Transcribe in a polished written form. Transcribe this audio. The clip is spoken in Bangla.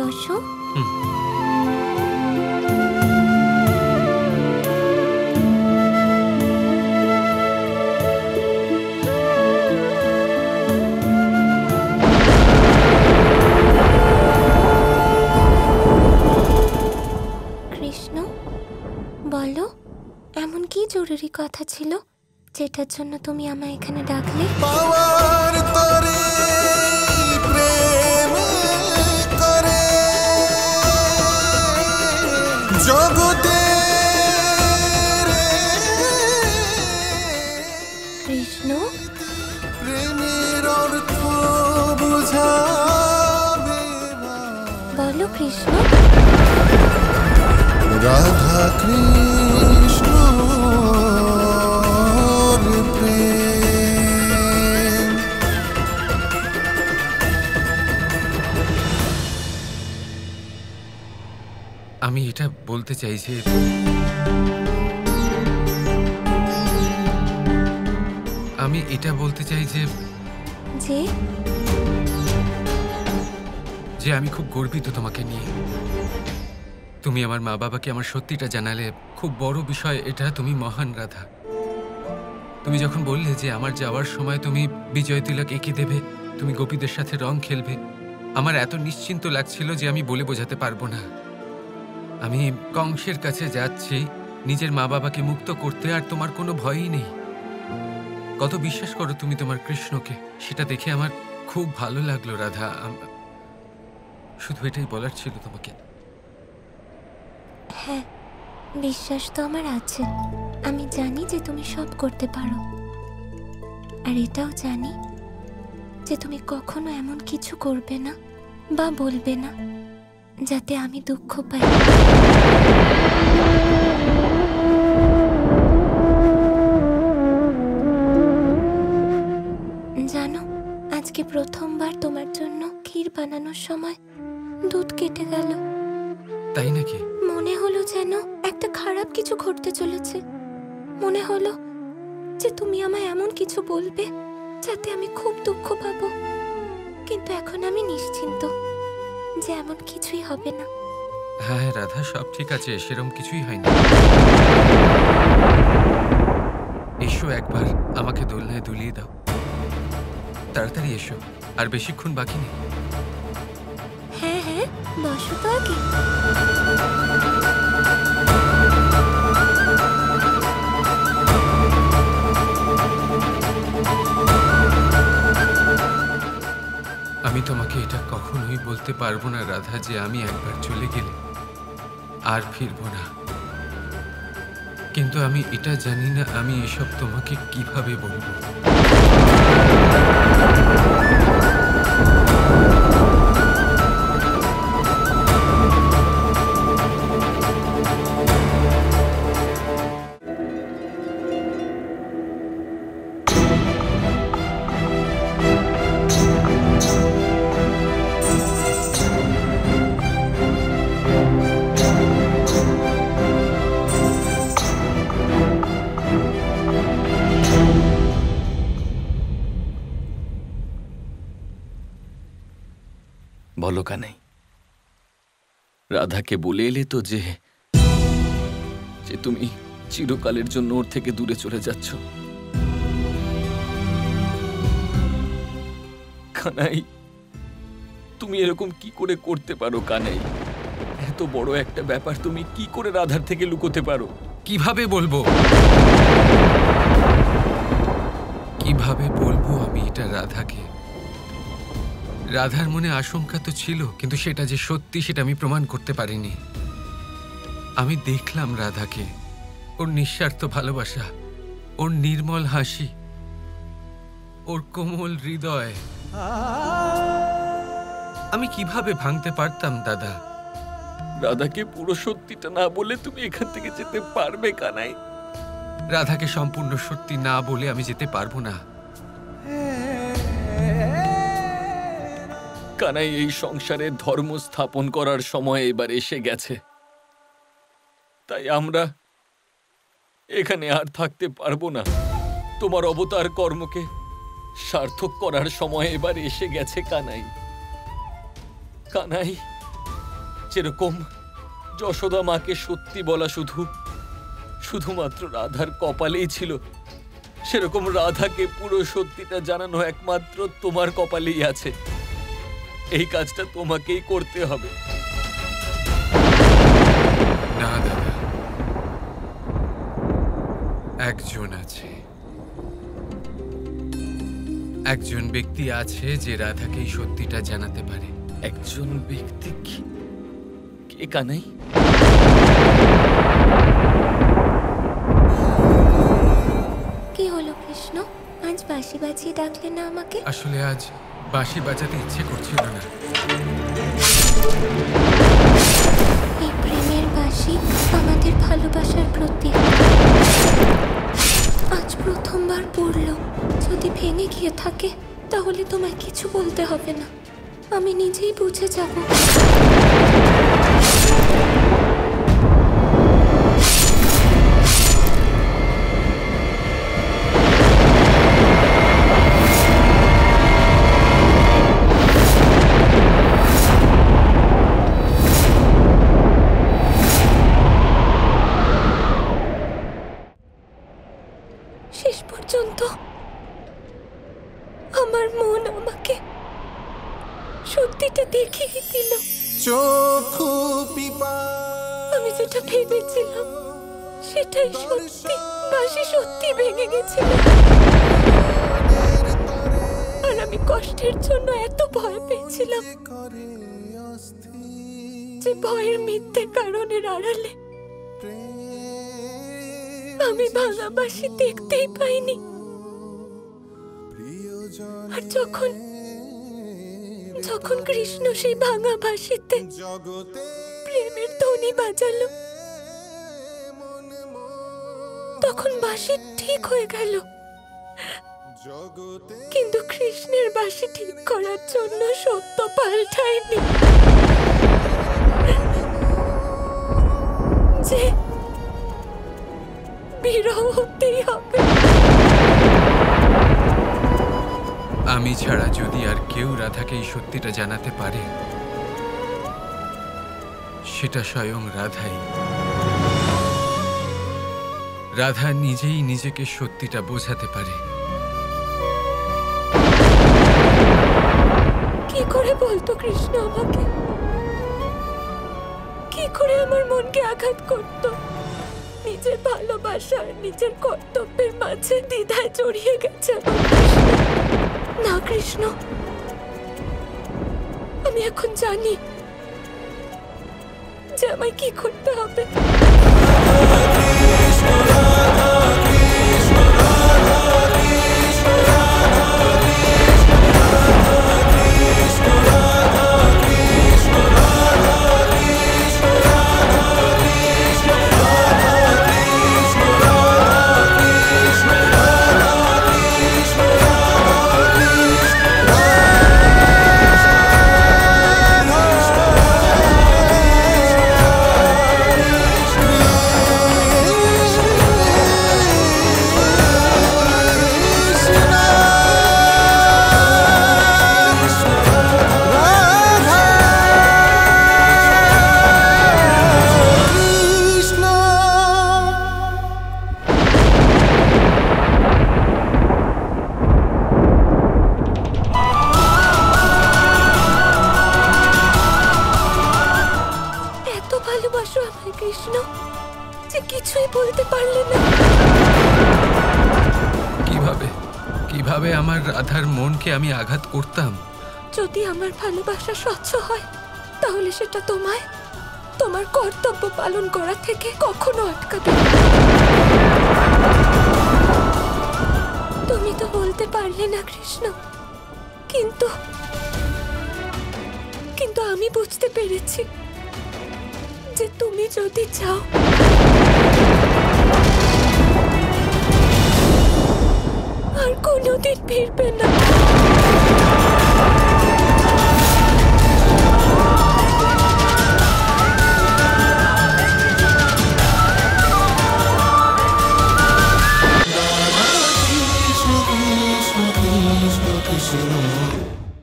বসো। কৃষ্ণ, বলো এমন কি জরুরি কথা ছিল যেটার জন্য তুমি আমায় এখানে ডাকলে? কৃষ্ণ, বলো কৃষ্ণ। রাধা কৃষ্ণ আমি এটা বলতে চাই যে আমি খুব গর্বিত তোমাকে নিয়ে। তুমি আমার মা বাবাকে আমার সত্যিটা জানালে। খুব বড় বিষয় এটা। তুমি মহান রাধা। তুমি যখন বললে যে আমার যাওয়ার সময় তুমি বিজয় তিলক এঁকে দেবে, তুমি গোপীদের সাথে রং খেলবে, আমার এত নিশ্চিন্ত লাগছিল যে আমি বলে বোঝাতে পারবো না। আমি কংসের কাছে যাচ্ছি নিজের মা বাবাকে মুক্ত করতে, আর তোমার কোনো ভয়ই নেই। কত বিশ্বাস করো তুমি তোমার কৃষ্ণকে, সেটা দেখে আমার খুব ভালো লাগলো রাধা। শুধু এটাই বলার ছিল তোমাকে। হ্যাঁ, বিশ্বাস তো আমার আছে। আমি জানি যে তুমি সব করতে পারো, আর এটাও জানি যে তুমি কখনো এমন কিছু করবে না বা বলবে না যাতে আমি দুঃখ পাই। জানো, আজকে প্রথমবার তোমার জন্য ক্ষীর বানানোর সময় দুধ কেটে গেল। তাই নাকি? মনে হলো যেন একটা খারাপ কিছু ঘটতে চলেছে। মনে হলো যে তুমি আমায় এমন কিছু বলবে যাতে আমি খুব দুঃখ পাবো, কিন্তু এখন আমি নিশ্চিন্ত যে এমন কিছুই হবে না। হ্যাঁ রাধা, সব ঠিক আছে, সেরকম কিছুই হয়নি। এসো একবার, আমাকে দোলনায় দুলিয়ে দাও। তাড়াতাড়ি এসো, আর বেশিক্ষণ বাকি নেই। হ্যাঁ হ্যাঁ, বসো তো আগে। আমি তোমাকে এটা কখনোই বলতে পারবো না রাধা যে আমি একবার চলে গেলে আর ফিরবো না। কিন্তু আমি এটা জানি না আমি এসব তোমাকে কিভাবে বলবো। বলো কানাই, রাধাকে বলে এলে তো যে তুমি চিরকালের জন্য ওর থেকে দূরে চলে যাচ্ছ? কানাই, তুমি এরকম কি করে করতে পারো কানাই? এত বড় একটা ব্যাপার তুমি কি করে রাধার থেকে লুকোতে পারো? কিভাবে বলবো? কিভাবে বলবো আমি এটা রাধাকে? রাধার মনে আশঙ্কা তো ছিল, কিন্তু সেটা যে সত্যি সেটা আমি প্রমাণ করতে পারিনি। আমি দেখলাম রাধাকে, ওর নিঃস্বার্থ ভালোবাসা, ওর নির্মল হাসি, ওর কোমল হৃদয়। আমি কিভাবে ভাঙতে পারতাম দাদা? রাধাকে পুরো সত্যিটা না বলে তুমি এখান থেকে যেতে পারবে কানাই? রাধাকে সম্পূর্ণ সত্যি না বলে আমি যেতে পারবো না। কানাই, এই সংসারে ধর্ম স্থাপন করার সময় এবার এসে গেছে, তাই আমরা এখানে আর থাকতে পারবো না। তোমার অবতার কর্মকে সার্থক করার সময় এবার এসে গেছে কানাই। কানাই, যেরকম যশোদা মাকে সত্যি বলা শুধুমাত্র রাধার কপালেই ছিল, সেরকম রাধাকে পুরো সত্যিটা জানানো একমাত্র তোমার কপালেই আছে। এই কাজটা তোমাকেই করতে হবে। না দাদা, একজন আছে, একজন ব্যক্তি আছে যে রাধাকে এই সত্যিটা জানাতে পারে। একজন ব্যক্তি? কে কানাই? কি হলো কৃষ্ণ, আজ বাঁশি বাজিয়ে ডাকলে না আমাকে? আসলে আজ বাঁশি বাজাতে ইচ্ছে করছিল না। এই প্রেমের বাঁশি আমাদের ভালোবাসার প্রতীক। আজ প্রথমবার পড়লো। যদি ভেঙে গিয়ে থাকে তাহলে তোমায় কিছু বলতে হবে না, আমি নিজেই বুঝে যাব। শেষ পর্যন্ত আমার মন আমাকে সত্যিটা দেখিয়ে দিল। চক্ষু পিপা আমি যেটা ভেবেছিলাম সেটাই সত্যি। বাঁশি সত্যি ভেঙে গেছিল। আর আমি কষ্টের জন্য এত ভয় পেয়েছিলাম করে অস্থির যে ভয়ের মিথ্যে কারণের আড়ালে আমি ভাঙা বাঁশি দেখতেই পাইনি। আর যখন কৃষ্ণ সেই ভাঙা বাঁশিতে জগতে প্রেমের ধ্বনি বাজালো, তখন বাঁশি ঠিক হয়ে গেল। জগতে কিন্তু কৃষ্ণের বাঁশি ঠিক করার জন্য সত্য পাল্টায়নি। যে বিরহ হতেই হবে। আমি ছাড়া যদি আর কেউ রাধাকে এই সত্যিটা জানাতে পারে, সেটা স্বয়ং রাধাই। রাধা নিজেই নিজেকে সত্যিটা বোঝাতে পারে। কি করে বলতো কৃষ্ণ আমাকে? কি করে আমার মনকে আঘাত করত? নিজের ভালোবাসা আর নিজের কর্তব্যের মাঝে দ্বিধায় জড়িয়ে গেছে আমার কৃষ্ণ। না কৃষ্ণ, আমি এখন জানি যে আমায় কি করতে হবে। ভালোবাসো আমায় কৃষ্ণ যে কিছুই বলতে পারলে না। কিভাবে আমার রাধার মনকে আমি আঘাত করতাম? যদি আমার ভালোবাসা স্বচ্ছ হয় তাহলে সেটা তোমায় তোমার কর্তব্য পালন করা থেকে কখনো আটকাবে না। তুমি তো বলতে পারলে না কৃষ্ণ, কিন্তু আমি বুঝতে পেরেছি যে তুমি যদি চাও আর কোনোদিন ফিরবে না।